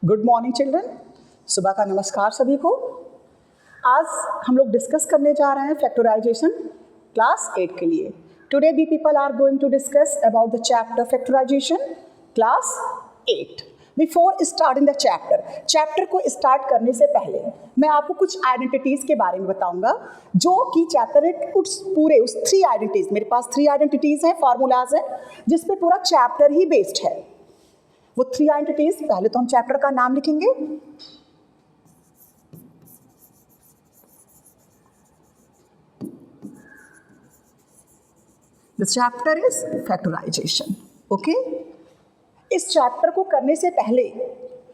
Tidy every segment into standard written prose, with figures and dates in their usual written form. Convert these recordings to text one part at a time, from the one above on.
Good morning children. सुबह का नमस्कार सभी को। आज हम लोग डिस्कस करने जा रहे हैं फैक्टराइजेशन क्लास 8 के लिए। Today we people are going to discuss about the chapter factorisation class 8। Before starting the chapter को स्टार्ट करने से पहले मैं आपको कुछ आइडेंटिटीज़ के बारे में बताऊंगा जो कि चैप्टर एक उस 3 आइडेंटिटीज़, मेरे पास 3 आइडेंटिटीज़ हैं, फार्मूलाज हैं, जिस पे पूरा चैप्टर ही बेस्ड है। वो 3 आइडेंटिटीज, पहले तो हम चैप्टर का नाम लिखेंगे। The chapter is factorisation. Okay, इस चैप्टर को करने से पहले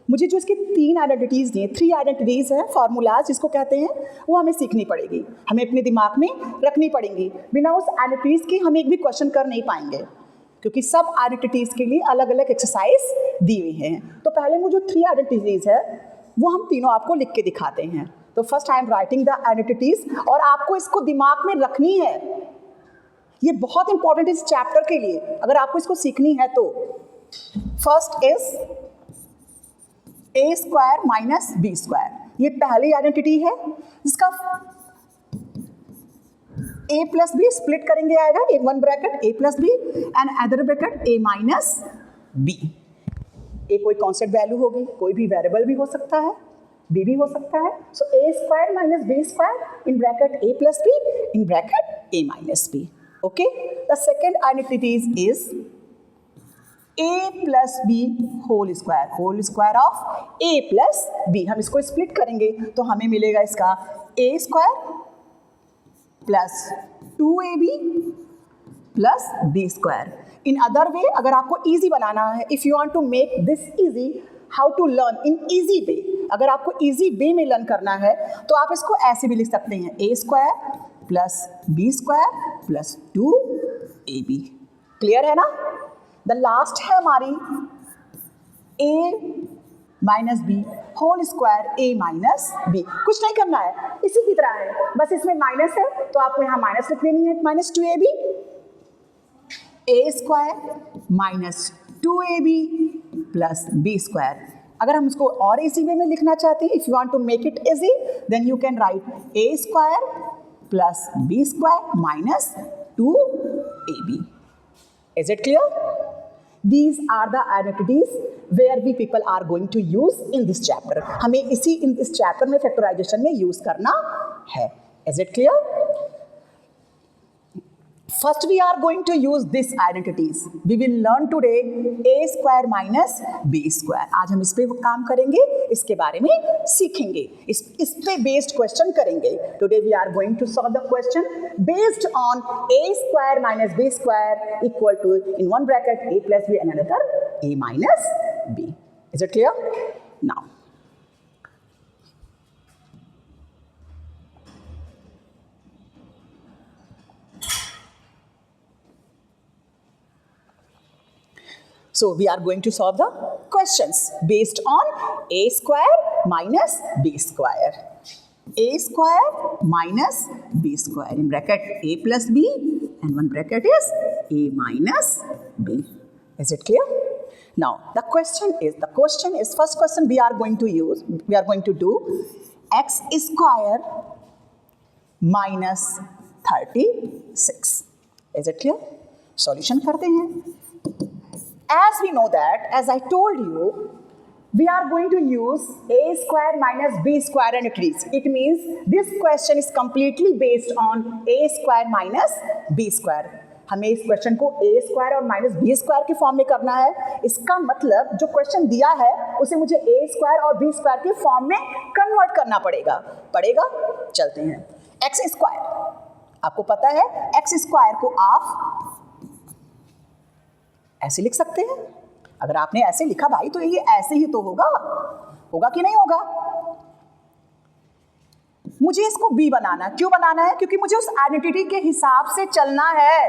मुझे जो इसकी 3 आइडेंटिटीज दी, 3 आइडेंटिटीज हैं, फार्मूलाज जिसको कहते हैं, वो हमें सीखनी पड़ेगी, हमें अपने दिमाग में रखनी पड़ेंगी। बिना उस आइडेंटिटीज के हम एक भी क्वेश्चन कर नहीं पाएंगे, क्योंकि सब आइडेंटिटीज के लिए अलग अलग एक्सरसाइज दी हुई हैं। तो पहले वो जो 3 आइडेंटिटीज है वो हम तीनों आपको लिख के दिखाते हैं। तो first I am writing the identities, और आपको इसको दिमाग में रखनी है। ये बहुत इंपॉर्टेंट इस चैप्टर के लिए, अगर आपको इसको सीखनी है तो। First is a square minus b square, ये पहली आइडेंटिटी है जिसका a प्लस बी स्प्लिट करेंगे, आएगा एक one bracket a plus b and other bracket a minus B. a कोई कॉन्स्टेंट वैल्यू होगी, कोई भी वेरिएबल भी हो सकता है, b भी हो सकता है। So a square minus b square in bracket a plus b in bracket a minus b. Okay, the second identity is a plus b whole square of a plus b. हम इसको split करेंगे तो हमें मिलेगा इसका a square plus 2ab plus b square. In other way, अगर आपको easy बनाना है, if you want to make this easy, how to learn in easy वे, अगर आपको इजी वे में लर्न करना है तो आप इसको ऐसे भी लिख सकते हैं, a square plus b square plus 2ab। Clear है ना? द लास्ट है हमारी a minus b whole square a minus b. कुछ नहीं करना है, इसी की तरह है, बस इसमें माइनस है तो आपको यहाँ माइनस लिख देनी है, minus 2ab, a square minus 2ab plus b square. अगर हम इसको और इसी वे में लिखना चाहते हैं, if you want to make it easy, then you can write a square plus b square minus 2ab। Is it clear? These are the identities where we people are going to use in this chapter. हमें इस chapter में factorisation में use करना है। Is it clear? First we are going to use these identities. We will learn today a square minus b square. आज हम इस पे काम करेंगे, इसके बारे में सीखेंगे, इस पे बेस्ड क्वेश्चन करेंगे। Today we are going to solve the question based on a square minus b square equal to, in one bracket, a plus b and another a minus b. Is it clear? Now, so we are going to solve the questions based on a square minus b square. A square minus b square in bracket a plus b and one bracket is a minus b. Is it clear? Now the question is first question we are going to do x square minus 36. Is it clear? Solution करते हैं। As we know that, as I told you, we are going to use a square minus b square identities. It means this question is completely based on a square minus b square. हमें इस question को a square और minus b square के form में करना है। इसका मतलब जो क्वेश्चन दिया है उसे मुझे a स्क्वायर और b स्क्वायर के फॉर्म में कन्वर्ट करना पड़ेगा। चलते हैं। x स्क्वायर, आपको पता है x स्क्वायर को आप ऐसे लिख सकते हैं। अगर आपने ऐसे लिखा भाई तो ये ऐसे ही तो होगा कि नहीं होगा? मुझे इसको b बनाना, क्यों बनाना है? क्योंकि मुझे उस आइडेंटिटी के हिसाब से चलना है।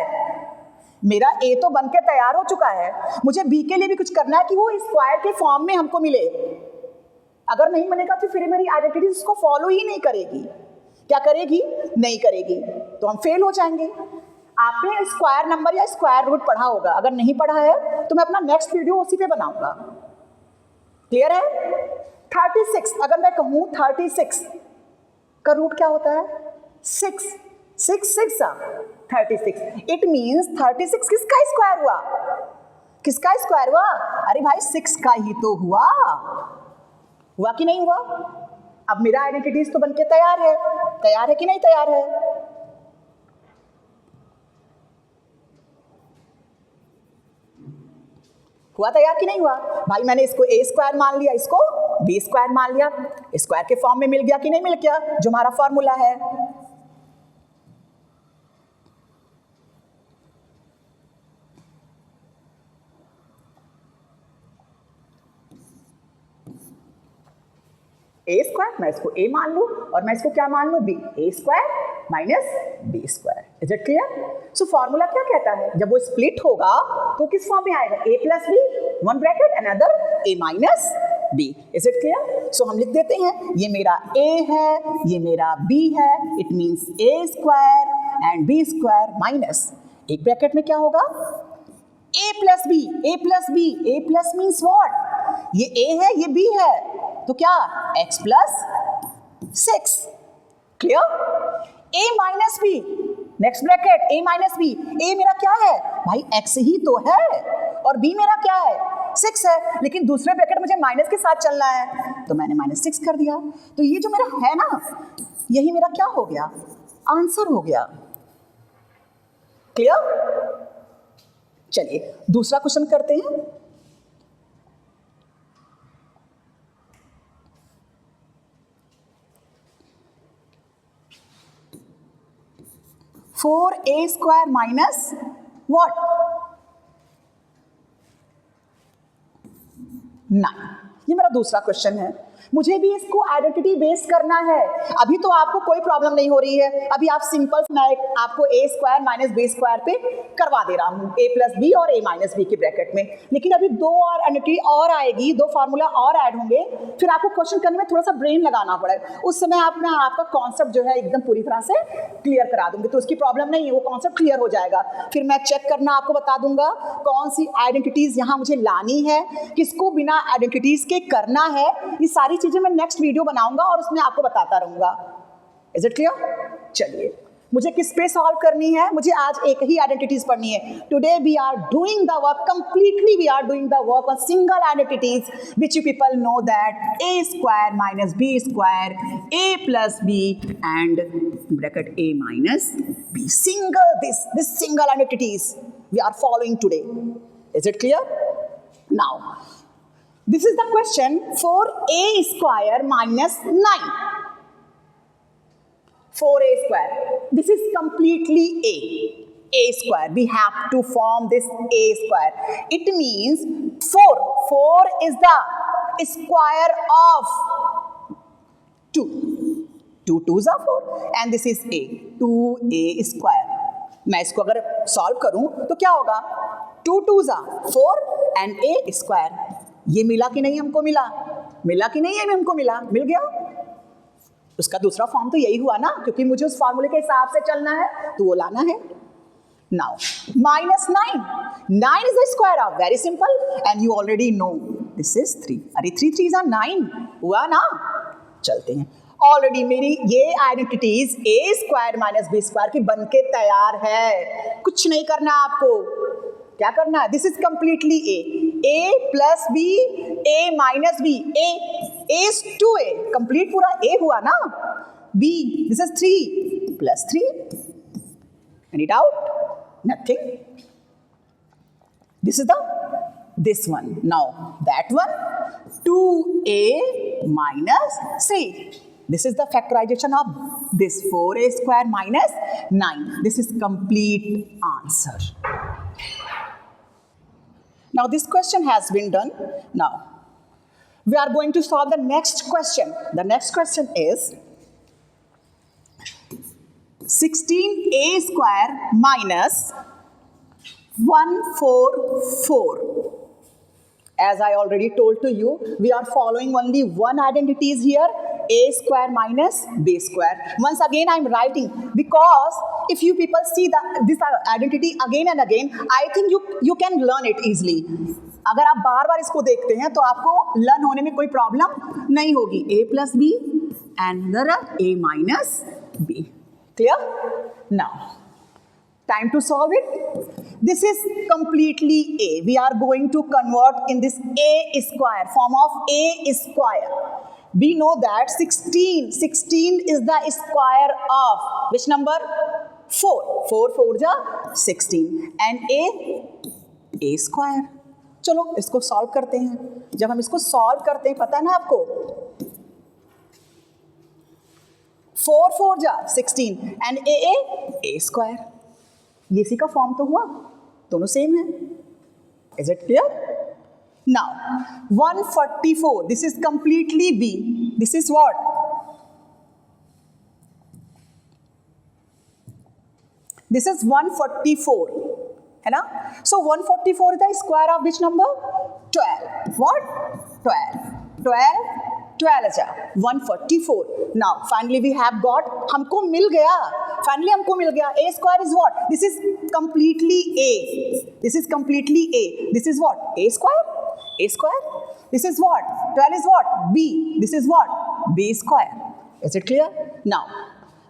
मेरा a तो बन के तैयार हो चुका है, मुझे b के लिए भी कुछ करना है कि वो स्क्वायर के फॉर्म में हमको मिले। अगर नहीं बनेगा तो फिर मेरी आइडेंटिटी इसको फॉलो ही नहीं करेगी। क्या करेगी? नहीं करेगी, तो हम फेल हो जाएंगे। आपने स्क्वायर नंबर या स्क्वायर रूट पढ़ा होगा, अगर नहीं पढ़ा है तो मैं अपना नेक्स्ट वीडियो उसी पे बनाऊंगा। क्लियर है? 36, अगर मैं कहूं 36 का रूट क्या होता है? 6 36। इट मीन्स 36 किसका स्क्वायर हुआ? किसका स्क्वायर हुआ? अरे भाई 6 का ही तो हुआ कि नहीं हुआ? अब मेरा आइडेंटिटीज तो बनके तैयार है कि नहीं तैयार है? हुआ तैयार कि नहीं हुआ? भाई मैंने इसको ए स्क्वायर मान लिया, इसको बी स्क्वायर मान लिया, स्क्वायर के फॉर्म में मिल गया कि नहीं मिल गया, जो हमारा फॉर्मूला है। ए स्क्वायर, मैं इसको ए मान लूं और मैं इसको क्या मान लूं? B. A square minus b square. Is it clear? So formula क्या कहता है? जब वो स्प्लिट होगा तो किस फॉर्म में आएगा? A plus B, one bracket another A minus B. Is it clear? So हम लिख देते हैं, ये मेरा ए है, ये मेरा बी है, it means A square and B square minus, एक ब्रैकेट में क्या होगा? A plus B. A plus B, A plus means what? ये ए है, ये बी है, तो क्या? x plus 6। Clear? a minus B, next bracket a minus B. a मेरा क्या है भाई? x ही तो है, और b मेरा क्या है? 6 है, लेकिन दूसरे ब्रैकेट मुझे माइनस के साथ चलना है, तो मैंने -6 कर दिया। तो ये जो मेरा है ना, यही मेरा क्या हो गया? आंसर हो गया। क्लियर? चलिए दूसरा क्वेश्चन करते हैं। Four A square minus what? 9। ये मेरा दूसरा क्वेश्चन है। मुझे भी इसको आइडेंटिटी बेस करना है। अभी तो आपको कोई प्रॉब्लम नहीं हो रही है, अभी आप सिंपल मैं आपको ए स्क्वायर माइनस बी स्क्वायर पे करवा दे रहा हूँ, ए प्लस बी और ए माइनस बी के ब्रैकेट में। लेकिन अभी दो और आइडेंटिटी और आएगी, दो फार्मूला और ऐड होंगे, फिर आपको क्वेश्चन करने में थोड़ा सा ब्रेन लगाना पड़ेगा। उस समय आपका कॉन्सेप्ट जो है एकदम पूरी तरह से क्लियर करा दूंगी, तो उसकी प्रॉब्लम नहीं है, वो कॉन्सेप्ट क्लियर हो जाएगा। फिर मैं चेक करना आपको बता दूंगा कौन सी आइडेंटिटीज यहाँ मुझे लानी है, किसको बिना आइडेंटिटीज के करना है। ये सारी चीजें मैं नेक्स्ट वीडियो बनाऊंगा और उसमें आपको बताता रहूंगा। Is it clear? चलिए, मुझे किस पे सॉल्व करनी है? मुझे आज एक ही आइडेंटिटीज पढ़नी है। Today we are doing the work completely, we are doing the work on single identities which you people know that a square minus b square, a plus b and bracket a minus b. Single this single identities we are following today. Is it clear? Now this is the question for a square minus 9. 4a square. This is completely a square. We have to form this a square. It means 4. 4 is the square of 2. 2 2s are 4 and this is a. 2a square. मैं इसको अगर solve करूं तो क्या होगा? 2 2s are 4 and a square. ये मिला कि नहीं? हमको मिला कि नहीं? हमको मिल गया। उसका दूसरा फॉर्म तो यही हुआ ना, क्योंकि मुझे उस फॉर्मूले के हिसाब से चलना है, तो वो लाना है। Now -9 is the square of, very simple, and you already know this is 3. अरे 3 3s are 9 हुआ ना। चलते हैं, ऑलरेडी मेरी ये आइडेंटिटीज ए स्क्वायर माइनस बी स्क्वायर की बनके तैयार है। कुछ नहीं करना आपको, क्या करना है? This is completely a plus B, a minus b, a is 2a, complete पूरा ए हुआ ना। B, this is 3 plus 3। Any doubt? Nothing. This is this one. Now that one 2a minus 3. This is the factorization of this 4a square minus 9. This is complete answer. Now this question has been done. Now we are going to solve the next question. The next question is 16a square minus 144. As I already told to you, we are following only one identities here, a square minus b square. Once again I am writing, because if you people see this identity again and again, I think you can learn it easily. अगर आप बार बार इसको देखते हैं तो आपको learn होने में कोई प्रॉब्लम नहीं होगी. a plus b and a minus b. Clear? Now, time to solve it. This is completely a. We are going to convert in this a square, form of a square. We know that 16 is the square of which number? 4. 4 4 जा 16 and a square. चलो इसको solve करते हैं. जब हम इसको solve करते हैं, पता है ना आपको, 4 4 जा 16 and a square. ये इसी का फॉर्म तो हुआ, दोनों सेम है. Is it clear? Now 144. This is completely b. This is what? This is 144. है ना? So 144 is the square of which number? 12. What? 12 अच्छा 144. Now finally we have got, हमको मिल गया, finally हमको मिल गया. A square is what? This is completely a. This is completely a. This is what? A square. A square. This is what? 12 is what? B. This is what? B square. Is it clear? Now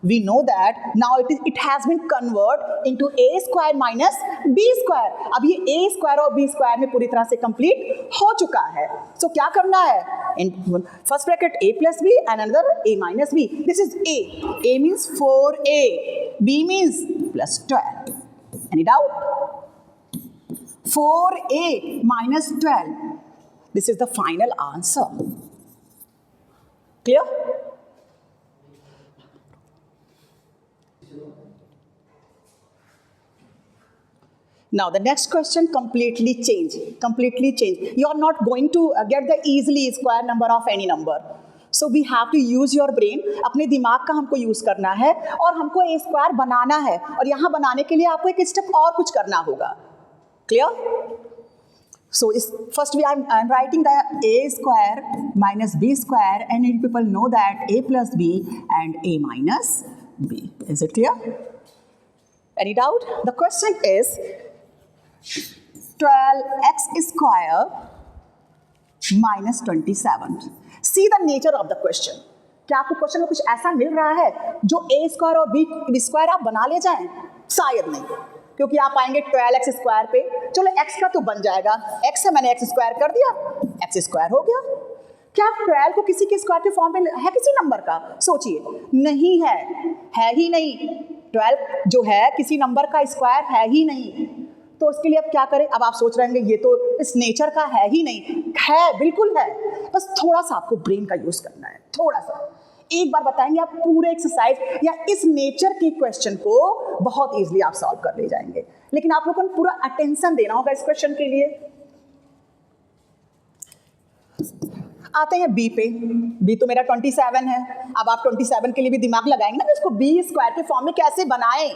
we know that now it has been converted into a square minus b square. अब ये a square और b square में पूरी तरह से complete हो चुका है. So क्या करना है? In first bracket a plus b and another a minus b. This is a. A means 4a. b means plus 12. Any doubt? 4a minus 12. This is the final answer. Clear? Now the next question completely change. You are not going to get the easily square number of any number. So we have to use your brain. अपने दिमाग का हमको use करना है और हमको a square बनाना है. और यहाँ बनाने के लिए आपको एक स्टेप और कुछ करना होगा. Clear? So first I'm writing the a square minus b square, and you people know that a plus b and a minus b. Is it clear? Any doubt? The question is 12x square minus 27. See the nature of the question. क्या आपको question में कुछ ऐसा मिल रहा है जो a square और b square आप बना ले जाएं? शायद नहीं, क्योंकि आप आएंगे 12x स्क्वायर पे. चलो x का तो बन जाएगा, x है, मैंने x स्क्वायर कर दिया, x स्क्वायर हो गया. क्या 12 को किसी के स्क्वायर के फॉर्म में है किसी नंबर का? सोचिए, नहीं है ही नहीं. 12 जो है किसी नंबर का स्क्वायर है ही नहीं. तो उसके लिए अब क्या करें? अब आप सोच रहे हैं ये तो इस नेचर का है ही नहीं. है, बिल्कुल है, बस थोड़ा सा आपको ब्रेन का यूज करना है. थोड़ा सा एक बार बताएंगे, आप पूरे एक्सरसाइज या इस नेचर के क्वेश्चन को बहुत इजीली आप सॉल्व कर ले जाएंगे. लेकिन आप लोगों को पूरा अटेंशन देना होगा इस क्वेश्चन के लिए. आते हैं बी पे. बी तो मेरा 27 है. अब आप 27 के लिए भी दिमाग लगाएंगे ना, इसको बी स्क्वायर के फॉर्म में कैसे बनाएं.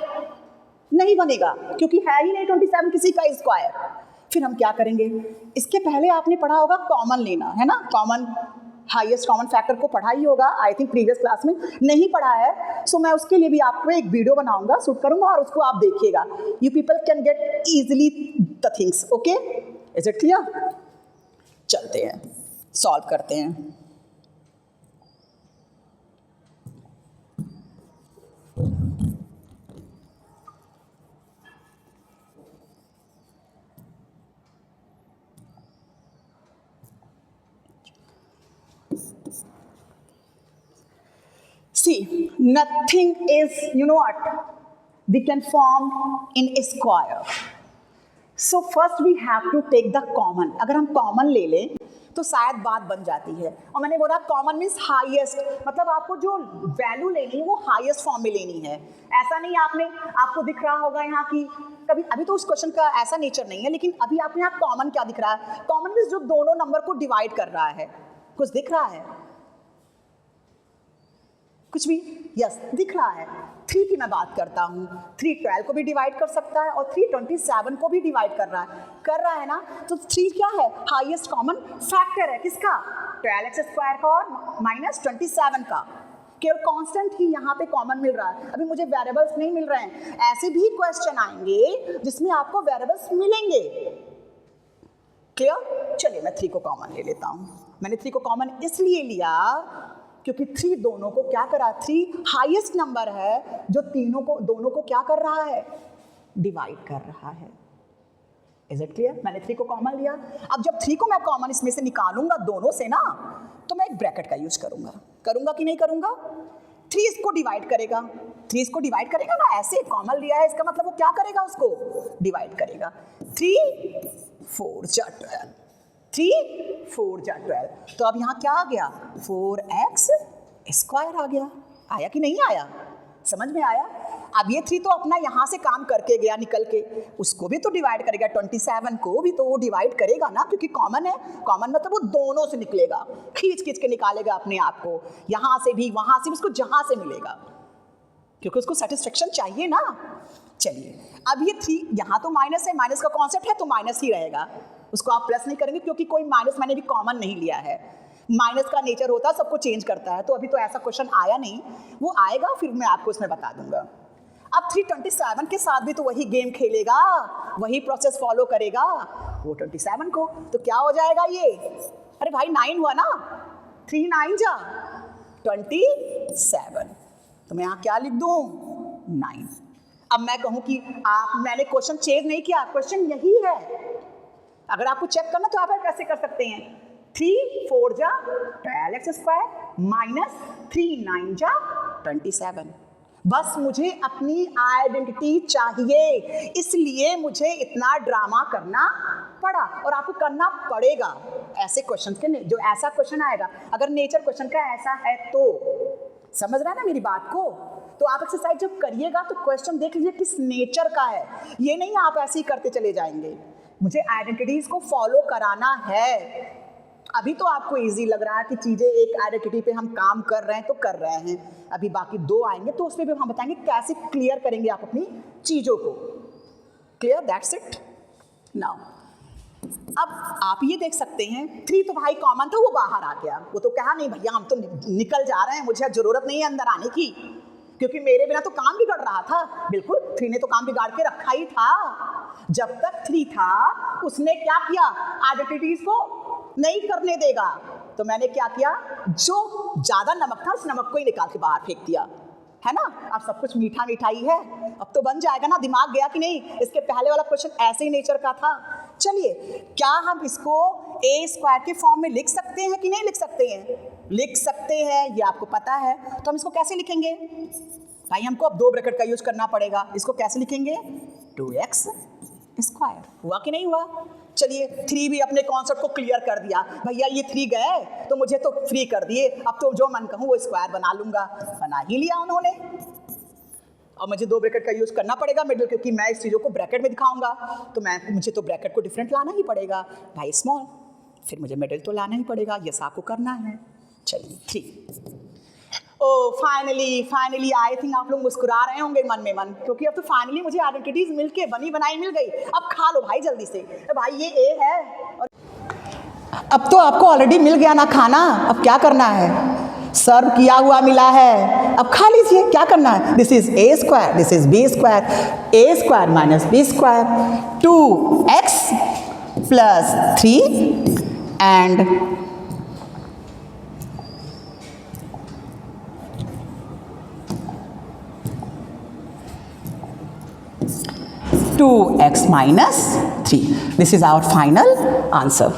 नहीं बनेगा क्योंकि है ही नहीं 27 किसी का स्क्वायर. फिर हम क्या करेंगे? इसके पहले आपने पढ़ा होगा कॉमन लेना, है ना. कॉमन, हाईएस्ट कॉमन फैक्टर को पढ़ा ही होगा, आई थिंक प्रीवियस क्लास में नहीं पढ़ा है. सो मैं उसके लिए भी आपको एक वीडियो बनाऊंगा, शूट करूंगा और उसको आप देखिएगा. You people can get easily the things. Okay, is it clear? चलते हैं, सॉल्व करते हैं. See, nothing is, you know what, we can form in a square. So first we have to take the common. अगर हम common ले लें तो शायद बात बन जाती है. और मैंने बोला common means highest, मतलब आपको जो वैल्यू लेनी है वो हाईएस्ट फॉर्म में लेनी है. ऐसा नहीं आपको दिख रहा होगा यहाँ की कभी, अभी तो उस क्वेश्चन का ऐसा नेचर नहीं है, लेकिन अभी आपको यहाँ कॉमन क्या दिख रहा है? कॉमन मीन्स जो दोनों नंबर को डिवाइड कर रहा है. कुछ दिख रहा है? कुछ भी? यस, दिख रहा है. 3 की मैं बात करता हूँ. 3 12 को भी डिवाइड कर सकता है और 3 27 को भी डिवाइड कर रहा है ना. तो 3 क्या है? हाईएस्ट कॉमन फैक्टर है. किसका? 12x स्क्वायर का और माइनस 27 का. केवल कांस्टेंट ही यहाँ पे कॉमन मिल रहा है. अभी मुझे वेरिएबल्स नहीं मिल रहे हैं. ऐसे भी क्वेश्चन आएंगे जिसमें आपको वेरिएबल्स मिलेंगे. क्लियर? चलिए मैं 3 को कॉमन ले लेता हूँ। मैंने 3 को कॉमन इसलिए लिया क्योंकि 3 दोनों को क्या करा, 3 हाईएस्ट नंबर है जो दोनों को क्या कर रहा है, डिवाइड कर रहा है। Is it clear? मैंने 3 को कॉमन लिया। अब जब 3 को मैं कॉमन इसमें से निकालूंगा दोनों से ना, तो मैं एक ब्रैकेट का यूज करूंगा कि नहीं करूंगा? 3 इसको डिवाइड करेगा, 3 इसको डिवाइड करेगा ना, ऐसे कॉमन लिया है इसका मतलब वो क्या करेगा, उसको डिवाइड करेगा। 3 4 जा 12, 3 4 जा 12। तो अब यहाँ क्या आ गया, 4x स्क्वायर आ गया। आया कि नहीं आया? समझ में आया? अब ये 3 तो अपना यहाँ से काम करके गया निकल के, उसको भी तो डिवाइड करेगा, 27 को भी तो वो डिवाइड करेगा ना, क्योंकि कॉमन है। कॉमन मतलब वो दोनों से निकलेगा, खींच के निकालेगा अपने आप को, यहाँ से भी वहाँ से भी, उसको जहाँ से मिलेगा, क्योंकि उसको सेटिस्फेक्शन चाहिए ना। चलिए अब ये 3 यहाँ तो माइनस है, माइनस का कॉन्सेप्ट है तो माइनस ही रहेगा, उसको आप प्लस नहीं करेंगे क्योंकि कोई माइनस मैंने भी कॉमन नहीं लिया है। माइनस का नेचर होता है सबको चेंज करता है, तो अभी तो ऐसा क्वेश्चन आया नहीं, वो आएगा फिर मैं आपको इसमें बता दूंगा। अब 327 के साथ भी तो वही गेम खेलेगा, वही प्रोसेस फॉलो करेगा वो 27 को, तो क्या हो जाएगा ये, अरे भाई 9 हुआ ना, 3 9 जा 27, तो मैं यहाँ क्या लिख दूँ 9। अब मैं कहूँ कि मैंने क्वेश्चन चेंज नहीं किया, क्वेश्चन यही है। अगर आपको चेक करना तो आप कैसे कर सकते हैं, 3 4 जा 12x स्क्वायर माइनस 3 9 जा 27। बस मुझे अपनी आइडेंटिटी चाहिए, इसलिए मुझे इतना ड्रामा करना पड़ा और आपको करना पड़ेगा ऐसे क्वेश्चन के जो ऐसा क्वेश्चन आएगा, अगर नेचर क्वेश्चन का ऐसा है तो। समझ रहा है ना मेरी बात को? तो आप एक्सरसाइज जब करिएगा तो क्वेश्चन देख लीजिए किस नेचर का है, ये नहीं आप ऐसे ही करते चले जाएंगे। मुझे आइडेंटिटीज को फॉलो कराना है। अभी तो आपको इजी लग रहा है कि चीज़ें एक आइडेंटिटी पे हम काम कर रहे हैं तो कर रहे हैं, अभी बाकी 2 आएंगे तो उसमें भी हम बताएंगे कैसे क्लियर करेंगे आप अपनी चीज़ों को। क्लियर? That's it. नाउ अब आप ये देख सकते हैं 3 तो भाई कॉमन था, वो बाहर आ गया, वो तो कहा नहीं भैया हम तो निकल जा रहे हैं, मुझे जरूरत नहीं है अंदर आने की, क्योंकि मेरे बिना तो काम बिगड़ रहा था। बिल्कुल 3 ने तो काम बिगाड़ के रखा ही था। जब तक 3 था उसने क्या किया, आइडेंटिटीज को नहीं करने देगा, तो मैंने क्या किया, जो ज्यादा नमक था उस नमक को ही निकाल के बाहर फेंक दिया, है ना। अब सब कुछ मीठा मिठाई है, अब तो बन जाएगा ना। दिमाग गया कि नहीं? इसके पहले वाला क्वेश्चन ऐसे ही नेचर का था। चलिए क्या हम इसको a स्क्वायर के फॉर्म में लिख सकते हैं कि नहीं लिख सकते हैं? लिख सकते हैं, ये आपको पता है। तो हम इसको कैसे लिखेंगे भाई? हमको अब 2 ब्रैकेट का यूज करना पड़ेगा। इसको कैसे लिखेंगे, 2x स्क्वायर। हुआ कि नहीं हुआ? चलिए 3 भी अपने कॉन्सेप्ट को क्लियर कर दिया, भैया ये 3 गए तो मुझे तो फ्री कर दिए, अब तो जो मन कहूँ वो स्क्वायर बना लूंगा। बना ही लिया उन्होंने। और मुझे 2 ब्रैकेट का यूज करना पड़ेगा मिडिल, क्योंकि मैं इस चीज़ों को ब्रैकेट में दिखाऊंगा, तो मुझे तो ब्रैकेट को डिफरेंट लाना ही पड़ेगा भाई, स्मॉल, फिर मुझे मिडिल तो लाना ही पड़ेगा, ये आपको करना है। चलिए 3। ओ फाइनली आई थिंक आप लोग मुस्कुरा रहे होंगे मन में मन, क्योंकि अब तो फाइनली मुझे आइडेंटिटीज मिलके बनी बनाई मिल गई। अब खा लो भाई जल्दी से, भाई ये ए है और अब तो आपको ऑलरेडी मिल गया ना खाना, अब क्या करना है, सर्व किया हुआ मिला है, अब खा लीजिए। क्या करना है, this is a square, this is b square, a square minus b square, 2x plus 3 and 2x minus 3. This is our final answer.